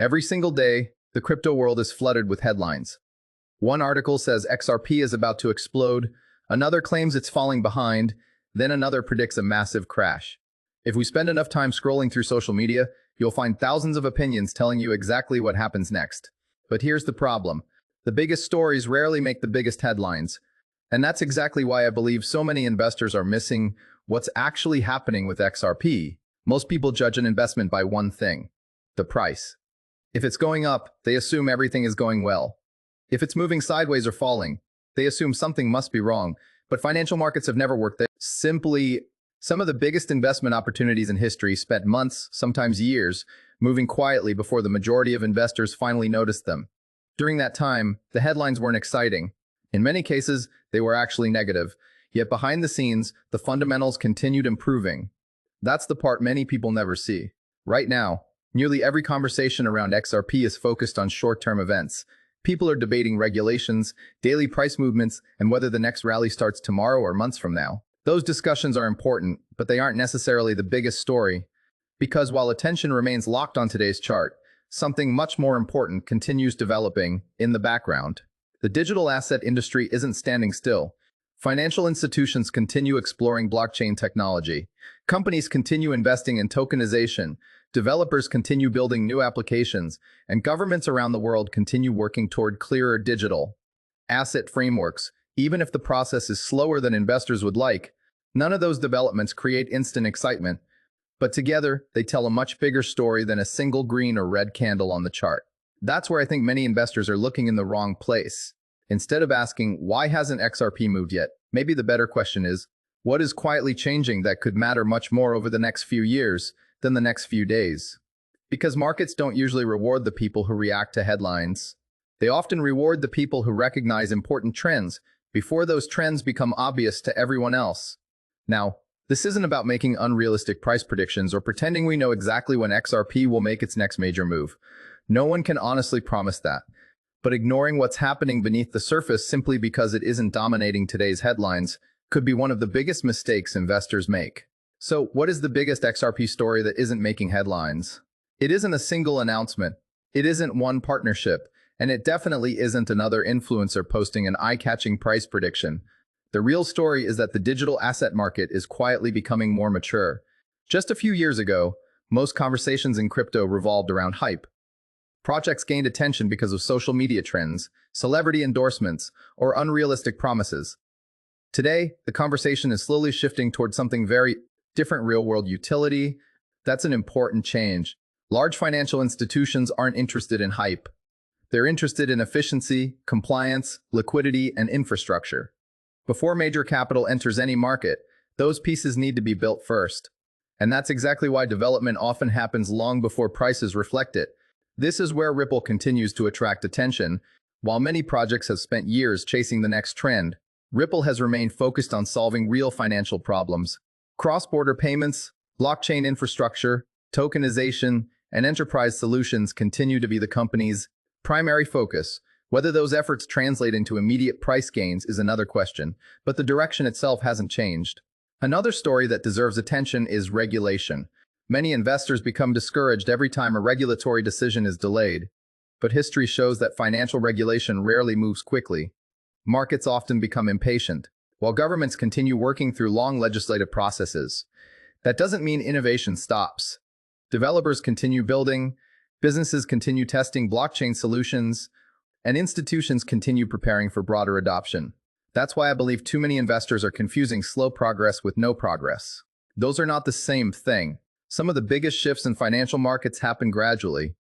Every single day, the crypto world is flooded with headlines. One article says XRP is about to explode, another claims it's falling behind, then another predicts a massive crash. If we spend enough time scrolling through social media, you'll find thousands of opinions telling you exactly what happens next. But here's the problem. The biggest stories rarely make the biggest headlines. And that's exactly why I believe so many investors are missing what's actually happening with XRP. Most people judge an investment by one thing: the price. If it's going up, they assume everything is going well. If it's moving sideways or falling, they assume something must be wrong. But financial markets have never worked that simply. Some of the biggest investment opportunities in history spent months, sometimes years, moving quietly before the majority of investors finally noticed them. During that time, the headlines weren't exciting. In many cases, they were actually negative. Yet behind the scenes, the fundamentals continued improving. That's the part many people never see. Right now, nearly every conversation around XRP is focused on short-term events. People are debating regulations, daily price movements, and whether the next rally starts tomorrow or months from now. Those discussions are important, but they aren't necessarily the biggest story. Because while attention remains locked on today's chart, something much more important continues developing in the background. The digital asset industry isn't standing still. Financial institutions continue exploring blockchain technology. Companies continue investing in tokenization. Developers continue building new applications, and governments around the world continue working toward clearer digital asset frameworks. Even if the process is slower than investors would like, none of those developments create instant excitement, but together they tell a much bigger story than a single green or red candle on the chart. That's where I think many investors are looking in the wrong place. Instead of asking, why hasn't XRP moved yet? Maybe the better question is, what is quietly changing that could matter much more over the next few years than the next few days? Because markets don't usually reward the people who react to headlines. They often reward the people who recognize important trends before those trends become obvious to everyone else. Now, this isn't about making unrealistic price predictions or pretending we know exactly when XRP will make its next major move. No one can honestly promise that. But ignoring what's happening beneath the surface simply because it isn't dominating today's headlines could be one of the biggest mistakes investors make. So, what is the biggest XRP story that isn't making headlines? It isn't a single announcement. It isn't one partnership. And it definitely isn't another influencer posting an eye-catching price prediction. The real story is that the digital asset market is quietly becoming more mature. Just a few years ago, most conversations in crypto revolved around hype. Projects gained attention because of social media trends, celebrity endorsements, or unrealistic promises. Today, the conversation is slowly shifting towards something very different: real-world utility. That's an important change. Large financial institutions aren't interested in hype. They're interested in efficiency, compliance, liquidity, and infrastructure. Before major capital enters any market, those pieces need to be built first. And that's exactly why development often happens long before prices reflect it. This is where Ripple continues to attract attention. While many projects have spent years chasing the next trend, Ripple has remained focused on solving real financial problems. Cross-border payments, blockchain infrastructure, tokenization, and enterprise solutions continue to be the company's primary focus. Whether those efforts translate into immediate price gains is another question, but the direction itself hasn't changed. Another story that deserves attention is regulation. Many investors become discouraged every time a regulatory decision is delayed. But history shows that financial regulation rarely moves quickly. Markets often become impatient, while governments continue working through long legislative processes. That doesn't mean innovation stops. Developers continue building, businesses continue testing blockchain solutions, and institutions continue preparing for broader adoption. That's why I believe too many investors are confusing slow progress with no progress. Those are not the same thing. Some of the biggest shifts in financial markets happen gradually.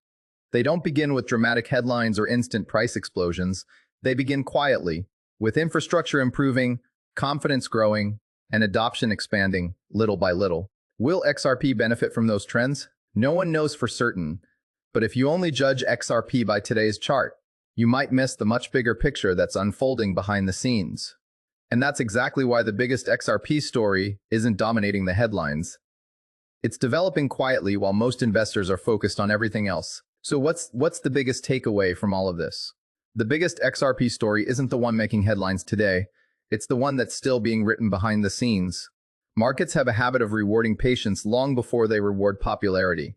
They don't begin with dramatic headlines or instant price explosions. They begin quietly, with infrastructure improving, confidence growing, and adoption expanding little by little. Will XRP benefit from those trends? No one knows for certain. But if you only judge XRP by today's chart, you might miss the much bigger picture that's unfolding behind the scenes. And that's exactly why the biggest XRP story isn't dominating the headlines. It's developing quietly while most investors are focused on everything else. So what's the biggest takeaway from all of this? The biggest XRP story isn't the one making headlines today. It's the one that's still being written behind the scenes. Markets have a habit of rewarding patience long before they reward popularity.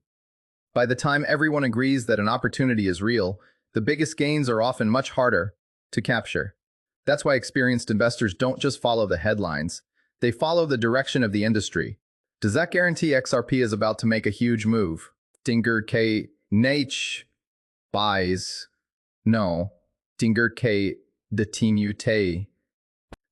By the time everyone agrees that an opportunity is real, the biggest gains are often much harder to capture. That's why experienced investors don't just follow the headlines, they follow the direction of the industry. Does that guarantee XRP is about to make a huge move? Dinger K. Nach buys. No. Dinger K. The team Ute.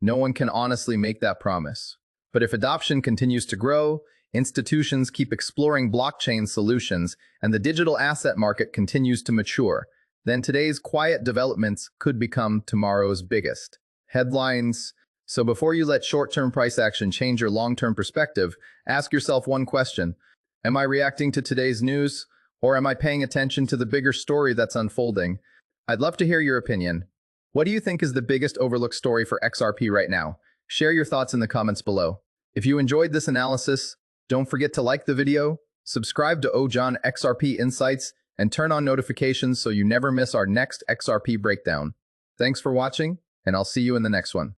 No one can honestly make that promise. But if adoption continues to grow, institutions keep exploring blockchain solutions, and the digital asset market continues to mature, then today's quiet developments could become tomorrow's biggest. Headlines. So before you let short-term price action change your long-term perspective, ask yourself one question. Am I reacting to today's news, or am I paying attention to the bigger story that's unfolding? I'd love to hear your opinion. What do you think is the biggest overlooked story for XRP right now? Share your thoughts in the comments below. If you enjoyed this analysis, don't forget to like the video, subscribe to Ojan XRP Insights, and turn on notifications so you never miss our next XRP breakdown. Thanks for watching, and I'll see you in the next one.